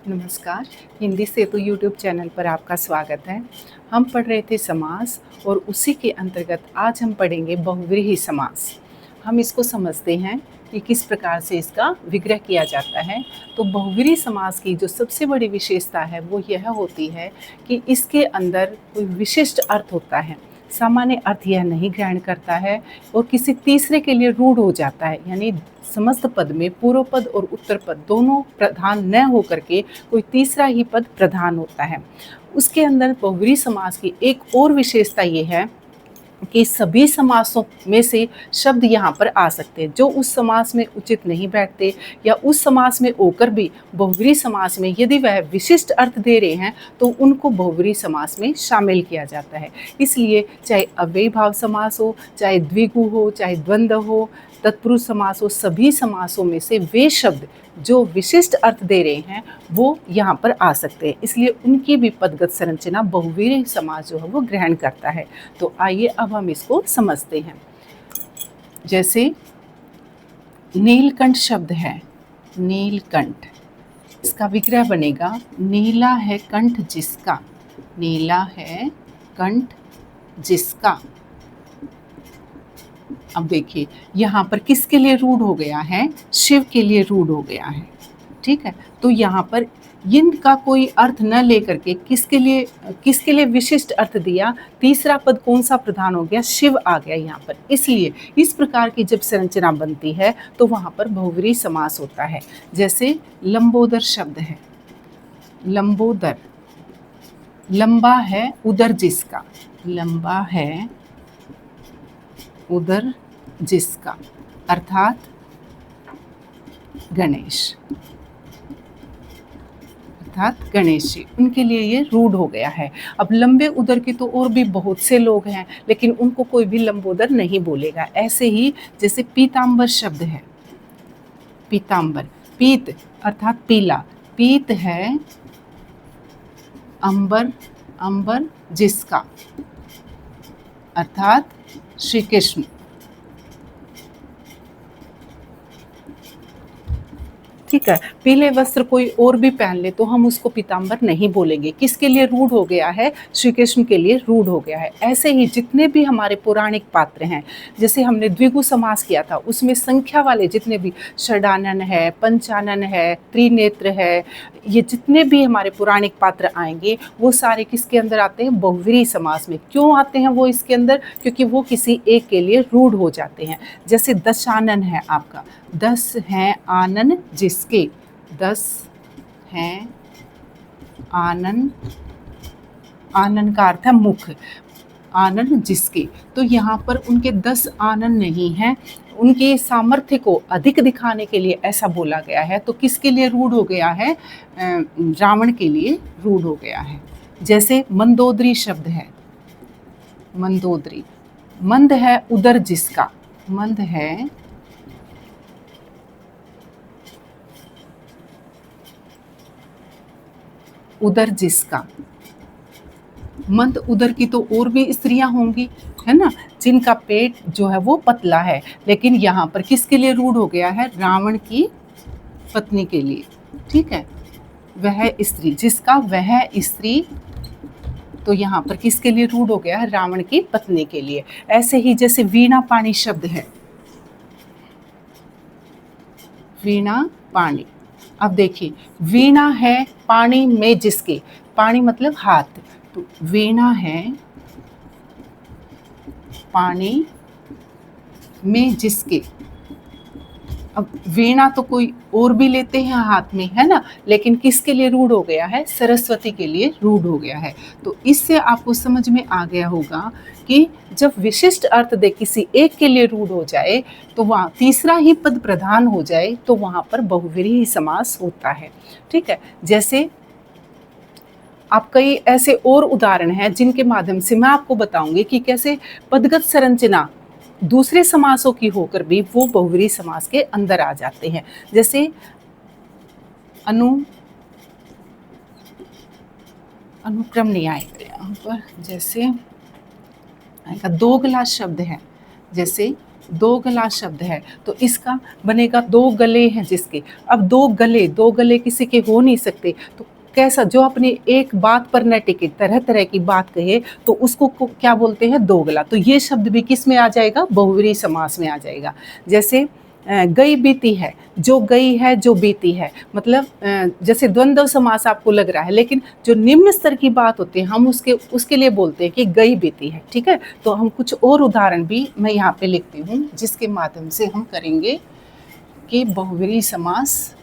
नमस्कार। हिंदी सेतु YouTube channel पर आपका स्वागत है। हम पढ़ रहे थे समास और उसी के अंतर्गत आज हम पढ़ेंगे बहुव्रीहि समास। हम इसको समझते हैं कि किस प्रकार से इसका विग्रह किया जाता है। तो बहुव्रीहि समास की जो सबसे बड़ी विशेषता है वो यह होती है कि इसके अंदर कोई विशिष्ट अर्थ होता है। सामान्य अर्थ यह नहीं ग्रहण करता है और किसी तीसरे के लिए रूढ़ हो जाता है, यानी समस्त पद में पूर्व पद और उत्तर पद दोनों प्रधान न होकर के कोई तीसरा ही पद प्रधान होता है। उसके अंदर बहुव्रीहि समास की एक और विशेषता ये है कि सभी समासों में से शब्द यहाँ पर आ सकते हैं जो उस समास में उचित नहीं बैठते, या उस समास में होकर भी बहुव्रीहि समास में यदि वह विशिष्ट अर्थ दे रहे हैं तो उनको बहुव्रीहि समास में शामिल किया जाता है। इसलिए चाहे अव्ययी भाव समास हो, चाहे द्विगु हो, चाहे द्वंद्व हो, तत्पुरुष समास हो, सभी समासों में से वे शब्द जो विशिष्ट अर्थ दे रहे हैं वो यहाँ पर आ सकते हैं। इसलिए उनकी भी पदगत संरचना बहुव्रीहि समास जो है वो ग्रहण करता है। तो आइए अब हम इसको समझते हैं। जैसे नीलकंठ शब्द है, नीलकंठ, इसका विग्रह बनेगा नीला है कंठ जिसका, नीला है कंठ जिसका। अब देखिए यहाँ पर किसके लिए रूढ़ हो गया है? शिव के लिए रूढ़ हो गया है। ठीक है, तो यहाँ पर यिन का कोई अर्थ न लेकर के किसके लिए विशिष्ट अर्थ दिया? तीसरा पद कौन सा प्रधान हो गया? शिव आ गया यहाँ पर। इसलिए इस प्रकार की जब संरचना बनती है तो वहाँ पर बहुव्रीहि समास होता है। जैसे लंबोदर शब्द है, लंबोदर, लंबा है उदर जिसका, लंबा है उदर जिसका, अर्थात गणेश, अर्थात गणेश जी, उनके लिए ये रूढ़ हो गया है। अब लंबे उदर के तो और भी बहुत से लोग हैं, लेकिन उनको कोई भी लंबोदर नहीं बोलेगा। ऐसे ही जैसे पीतांबर शब्द है, पीतांबर, पीत अर्थात पीला, पीत है अंबर, अंबर जिसका, अर्थात श्री कृष्ण। ठीक है, पीले वस्त्र कोई और भी पहन ले तो हम उसको पीतांबर नहीं बोलेंगे। किसके लिए रूढ़ हो गया है? श्री कृष्ण के लिए रूढ़ हो गया है। ऐसे ही जितने भी हमारे पौराणिक पात्र हैं, जैसे हमने द्विगु समास किया था, उसमें संख्या वाले जितने भी षडानन है, पंचानन है, त्रिनेत्र है, ये जितने भी हमारे पौराणिक पात्र आएंगे वो सारे किसके अंदर आते हैं? बहुव्रीहि समास में। क्यों आते हैं वो इसके अंदर? क्योंकि वो किसी एक के लिए रूढ़ हो जाते हैं। जैसे दशानन है आपका, 10 हैं आनन जिसके, 10 हैं आनन, आनन का अर्थ है मुख, आनन जिसके। तो यहाँ पर उनके 10 आनन नहीं हैं, उनके सामर्थ्य को अधिक दिखाने के लिए ऐसा बोला गया है। तो किसके लिए रूढ़ हो गया है? रावण के लिए रूढ़ हो गया है। जैसे मंदोदरी शब्द है, मंदोदरी, मंद है उदर जिसका, मंद है उदर जिसका। मंद उदर की तो और भी स्त्रियां होंगी, है ना, जिनका पेट जो है वो पतला है, लेकिन यहाँ पर किसके लिए रूढ़ हो गया है? रावण की पत्नी के लिए। ठीक है, वह स्त्री जिसका, वह स्त्री, तो यहाँ पर किसके लिए रूढ़ हो गया है? रावण की पत्नी के लिए। ऐसे ही जैसे वीणा पाणी शब्द है, वीणा पाणी। अब देखिए वीणा है पानी में जिसके, पानी मतलब हाथ, तो वीणा है पानी में जिसके। अब वीणा तो कोई और भी लेते हैं हाथ में, है ना, लेकिन किसके लिए रूढ़ हो गया है? सरस्वती के लिए रूढ़ हो गया है। तो इससे आपको समझ में आ गया होगा कि जब विशिष्ट अर्थ दे किसी एक के लिए रूढ़ हो जाए, तो वहाँ तीसरा ही पद प्रधान हो जाए, तो वहाँ पर बहुव्रीहि समास होता है। ठीक है, जैसे आप कई ऐसे और उदाहरण हैं जिनके माध्यम से मैं आपको बताऊंगी कि कैसे पदगत संरचना दूसरे समासों की होकर भी वो बहुव्रीहि समास के अंदर आ जाते हैं। जैसे अनुक्रम नहीं आएगा यहाँ पर, जैसे आएगा दोगला शब्द है, जैसे दो गला शब्द है तो इसका बनेगा दो गले हैं जिसके। अब दो गले किसी के हो नहीं सकते, तो कैसा, जो अपनी एक बात पर न टिके, तरह तरह की बात कहे, तो उसको क्या बोलते हैं, दो गला। तो ये शब्द भी किस में आ जाएगा, बहुव्रीहि समास में आ जाएगा। जैसे गई बीती है, जो गई है जो बीती है, मतलब जैसे द्वंद्व समास आपको लग रहा है, लेकिन जो निम्न स्तर की बात होती है हम उसके लिए बोलते हैं कि गई बीती है। ठीक है, तो हम कुछ और उदाहरण भी मैं यहाँ पे लिखती हूँ जिसके माध्यम से हम करेंगे कि बहुव्रीहि समास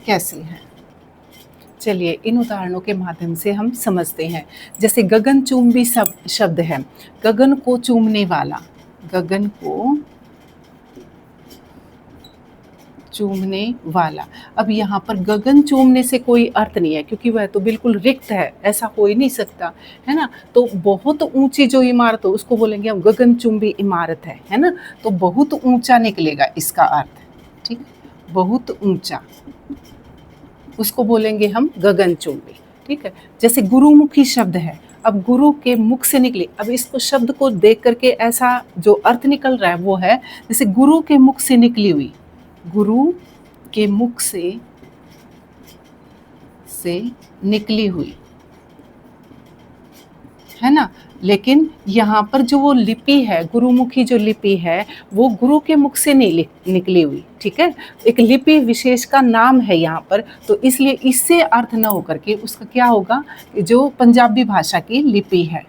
कैसे है। चलिए इन उदाहरणों के माध्यम से हम समझते हैं। जैसे गगनचुंबी शब्द है, गगन को चूमने वाला, गगन को चूमने वाला। अब यहाँ पर गगन चूमने से कोई अर्थ नहीं है क्योंकि वह तो बिल्कुल रिक्त है, ऐसा हो ही नहीं सकता, है ना। तो बहुत ऊंची जो इमारत हो उसको बोलेंगे हम गगनचुंबी इमारत है ना। तो बहुत ऊंचा निकलेगा इसका अर्थ, ठीक, बहुत ऊंचा, उसको बोलेंगे हम गगनचुंबी। ठीक है, जैसे गुरुमुखी शब्द है, अब गुरु के मुख से निकले, अब इसको शब्द को देख करके ऐसा जो अर्थ निकल रहा है वो है जैसे गुरु के मुख से निकली हुई, गुरु के मुख से निकली हुई, है ना। लेकिन यहाँ पर जो वो लिपि है, गुरुमुखी जो लिपि है, वो गुरु के मुख से नहीं निकली हुई। ठीक है, एक लिपि विशेष का नाम है यहाँ पर, तो इसलिए इससे अर्थ न होकर के उसका क्या होगा, जो पंजाबी भाषा की लिपि है,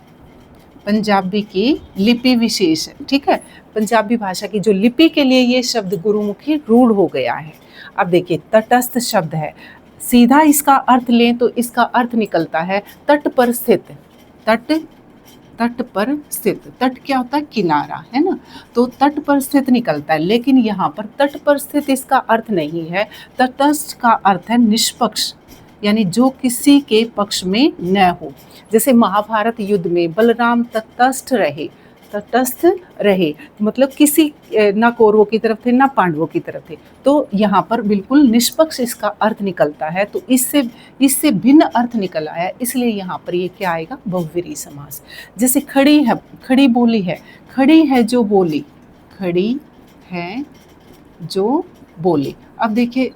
पंजाबी की लिपि विशेष है। ठीक है, पंजाबी भाषा की जो लिपि के लिए ये शब्द गुरुमुखी रूढ़ हो गया है। अब देखिए तटस्थ शब्द है, सीधा इसका अर्थ लें तो इसका अर्थ निकलता है तट पर स्थित, तट पर स्थित। तट क्या होता है, किनारा, है ना। तो तट पर स्थित निकलता है, लेकिन यहाँ पर तट पर स्थित इसका अर्थ नहीं है। तटस्थ का अर्थ है निष्पक्ष, यानी जो किसी के पक्ष में न हो। जैसे महाभारत युद्ध में बलराम तटस्थ रहे, मतलब किसी ना कौरवों की तरफ थे ना पांडवों की तरफ थे। तो यहाँ पर बिल्कुल निष्पक्ष इसका अर्थ निकलता है, तो इससे भिन्न अर्थ निकल आया, इसलिए यहाँ पर ये क्या आएगा, बहुव्रीहि समास। जैसे खड़ी है, खड़ी बोली है, खड़ी है जो बोली, खड़ी है जो बोली। अब देखिए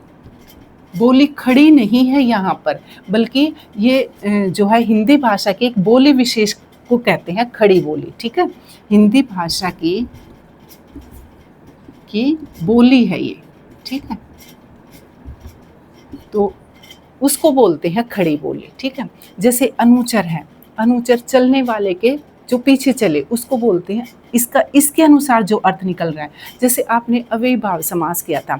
बोली खड़ी नहीं है यहाँ पर, बल्कि ये जो है हिंदी भाषा की एक बोली विशेष को कहते हैं खड़ी बोली। ठीक है, हिंदी भाषा की बोली है ये। ठीक है, तो उसको बोलते हैं खड़ी बोली। ठीक है, जैसे अनुचर है, अनुचर चलने वाले के जो पीछे चले उसको बोलते हैं, इसके अनुसार जो अर्थ निकल रहा है। जैसे आपने अव्ययी भाव समास किया था,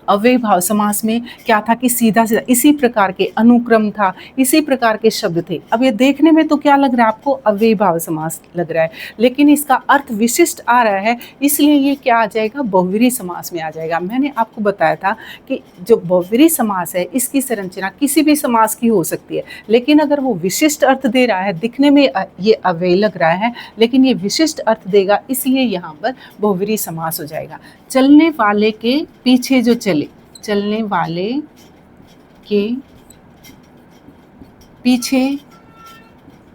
अव्ययी भाव समास में क्या था कि सीधा सीधा इसी प्रकार के अनुक्रम था, इसी प्रकार के शब्द थे। अब ये देखने में तो क्या लग रहा है आपको, अव्ययी भाव समास लग रहा है, लेकिन इसका अर्थ विशिष्ट आ रहा है, इसलिए ये क्या आ जाएगा, बहुव्रीहि समास में आ जाएगा। मैंने आपको बताया था कि जो बहुव्रीहि समास है इसकी संरचना किसी भी समास की हो सकती है, लेकिन अगर वो विशिष्ट अर्थ दे रहा है, दिखने में ये अव्ययी लग रहा है लेकिन ये विशिष्ट अर्थ देगा, इसलिए यहाँ पर बहुव्रीहि समास हो जाएगा। चलने वाले के पीछे जो चले, चलने वाले के पीछे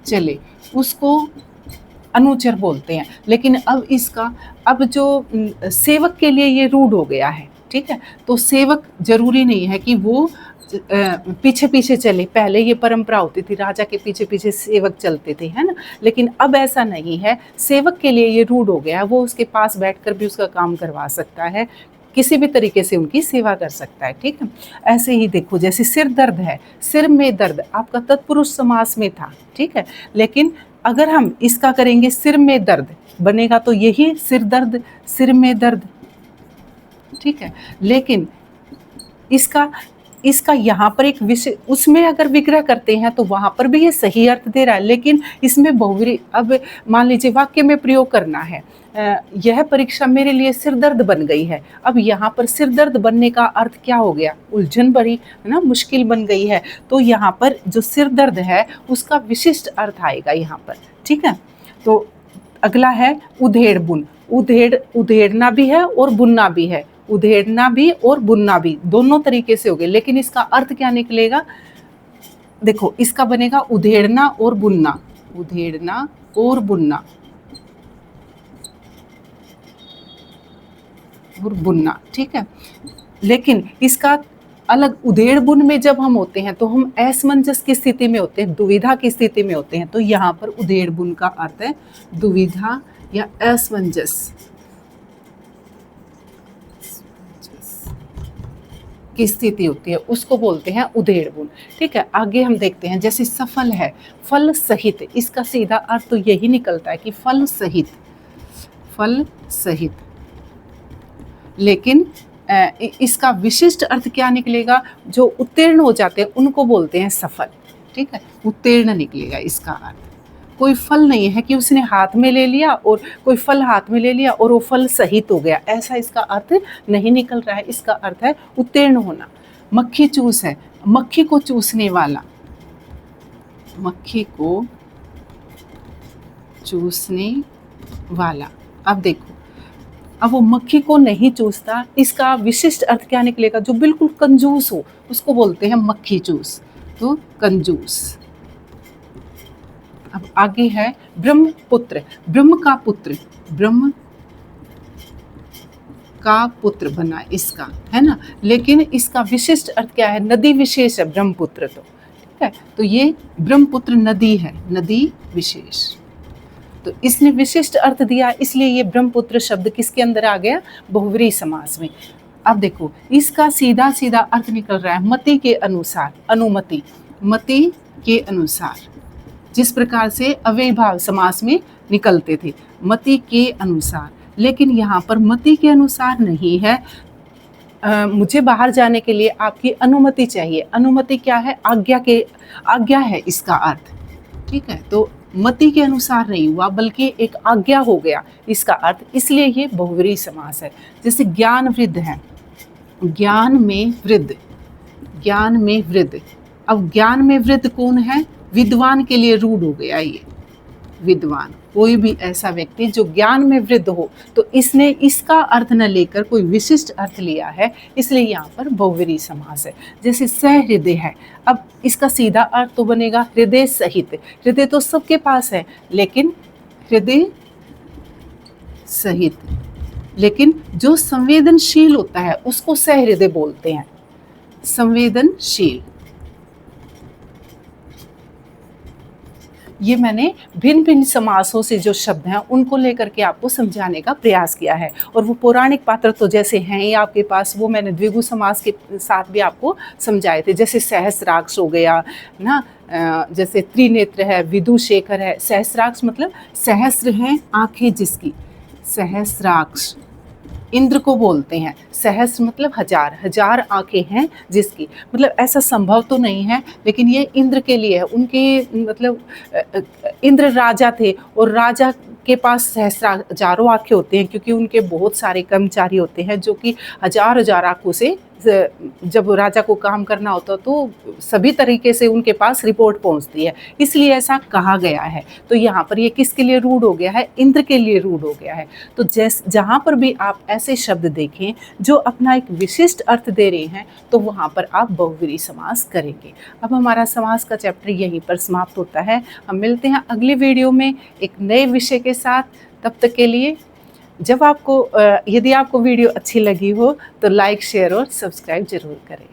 चले उसको अनुचर बोलते हैं। लेकिन अब जो सेवक के लिए ये रूढ़ हो गया है। ठीक है, तो सेवक जरूरी नहीं है कि वो पीछे पीछे चले, पहले ये परंपरा होती थी, राजा के पीछे पीछे सेवक चलते थे, है ना। लेकिन अब ऐसा नहीं है, सेवक के लिए ये रूढ़ हो गया है, वो उसके पास बैठकर भी उसका काम करवा सकता है, किसी भी तरीके से उनकी सेवा कर सकता है। ठीक है, ऐसे ही देखो जैसे सिर दर्द है, सिर में दर्द आपका तत्पुरुष समास में था। ठीक है, लेकिन अगर हम इसका करेंगे सिर में दर्द बनेगा तो यही सिर दर्द, सिर में दर्द। ठीक है, लेकिन इसका यहाँ पर एक विषय, उसमें अगर विग्रह करते हैं तो वहाँ पर भी ये सही अर्थ दे रहा है, लेकिन इसमें बहुव्रीहि, अब मान लीजिए वाक्य में प्रयोग करना है, यह परीक्षा मेरे लिए सिरदर्द बन गई है। अब यहाँ पर सिरदर्द बनने का अर्थ क्या हो गया, उलझन भरी, है ना, मुश्किल बन गई है। तो यहाँ पर जो सिरदर्द है उसका विशिष्ट अर्थ आएगा यहाँ पर। ठीक है, तो अगला है उधेड़ बुन, उधेड़ना भी है और बुनना भी है, उधेड़ना भी और बुनना भी, दोनों तरीके से हो गए, लेकिन इसका अर्थ क्या निकलेगा, देखो इसका बनेगा उधेड़ना और बुनना, उधेड़ना और बुनना। और बुनना, ठीक है। लेकिन इसका अलग उधेड़ बुन में जब हम होते हैं तो हम असमंजस की स्थिति में होते हैं, दुविधा की स्थिति में होते हैं। तो यहाँ पर उधेड़ बुन का अर्थ है दुविधा या असमंजस की स्थिति होती है, उसको बोलते हैं उधेड़ बुन, ठीक है। आगे हम देखते हैं, जैसे सफल है, फल सहित, इसका सीधा अर्थ तो यही निकलता है कि फल सहित, फल सहित। लेकिन इसका विशिष्ट अर्थ क्या निकलेगा, जो उत्तीर्ण हो जाते हैं उनको बोलते हैं सफल, ठीक है। उत्तीर्ण निकलेगा इसका अर्थ। कोई फल नहीं है कि उसने हाथ में ले लिया और कोई फल हाथ में ले लिया और वो फल सहित हो गया, ऐसा इसका अर्थ नहीं निकल रहा है। इसका अर्थ है उत्तीर्ण होना। मक्खी चूस है, मक्खी को चूसने वाला, मक्खी को चूसने वाला। अब देखो, अब वो मक्खी को नहीं चूसता, इसका विशिष्ट अर्थ क्या निकलेगा, जो बिल्कुल कंजूस हो उसको बोलते हैं मक्खी चूस, तो कंजूस। अब आगे है ब्रह्मपुत्र, ब्रह्म का पुत्र, ब्रह्म का पुत्र बना इसका, है ना। लेकिन इसका विशिष्ट अर्थ क्या है, नदी विशेष है ब्रह्मपुत्र, तो ठीक है। तो ये ब्रह्मपुत्र नदी है, नदी विशेष, तो इसने विशिष्ट अर्थ दिया, इसलिए ये ब्रह्मपुत्र शब्द किसके अंदर आ गया, बहुव्रीहि समास में। अब देखो, इसका सीधा सीधा अर्थ निकल रहा है मति के अनुसार, अनुमति, मति के अनुसार, जिस प्रकार से अव्ययभाव समास में निकलते थे, मति के अनुसार। लेकिन यहाँ पर मति के अनुसार नहीं है, मुझे बाहर जाने के लिए आपकी अनुमति चाहिए। अनुमति क्या है, आज्ञा के, आज्ञा है इसका अर्थ, ठीक है। तो मति के अनुसार नहीं हुआ, बल्कि एक आज्ञा हो गया इसका अर्थ, इसलिए ये बहुव्रीहि समास है। जैसे ज्ञान वृद्ध है, ज्ञान में वृद्ध, ज्ञान में वृद्ध। अब ज्ञान में वृद्ध कौन है, विद्वान के लिए रूढ़ हो गया ये, विद्वान, कोई भी ऐसा व्यक्ति जो ज्ञान में वृद्ध हो, तो इसने इसका अर्थ न लेकर कोई विशिष्ट अर्थ लिया है, इसलिए यहाँ पर बहुव्रीहि समास है। जैसे सहृदय है, अब इसका सीधा अर्थ तो बनेगा हृदय सहित, हृदय तो सबके पास है, लेकिन हृदय सहित, लेकिन जो संवेदनशील होता है उसको सहृदय बोलते हैं, संवेदनशील। ये मैंने भिन्न भिन्न समासों से जो शब्द हैं उनको लेकर के आपको समझाने का प्रयास किया है। और वो पौराणिक पात्र तो जैसे हैं ही आपके पास, वो मैंने द्विगु समास के साथ भी आपको समझाए थे। जैसे सहस्राक्ष हो गया ना, जैसे त्रिनेत्र है, विदुशेखर है। सहस्राक्ष मतलब सहस्र हैं आँखें जिसकी, सहस्राक्ष इंद्र को बोलते हैं। सहस्र मतलब हजार, हजार आंखें हैं जिसकी, मतलब ऐसा संभव तो नहीं है, लेकिन ये इंद्र के लिए है। उनके मतलब इंद्र राजा थे और राजा के पास हजारों आंखें होते हैं, क्योंकि उनके बहुत सारे कर्मचारी होते हैं जो कि हजार हजार आंखों से जब राजा को काम करना होता तो सभी तरीके से उनके पास रिपोर्ट पहुंचती है, इसलिए ऐसा कहा गया है। तो यहाँ पर ये किसके लिए रूढ़ हो गया है, इंद्र के लिए रूढ़ हो गया है। तो जहाँ पर भी आप ऐसे शब्द देखें जो अपना एक विशिष्ट अर्थ दे रहे हैं, तो वहाँ पर आप बहुव्रीहि समास करेंगे। अब हमारा समास का चैप्टर यहीं पर समाप्त होता है। हम मिलते हैं अगले वीडियो में एक नए विषय के साथ। तब तक के लिए यदि आपको वीडियो अच्छी लगी हो तो लाइक, शेयर और सब्सक्राइब ज़रूर करें।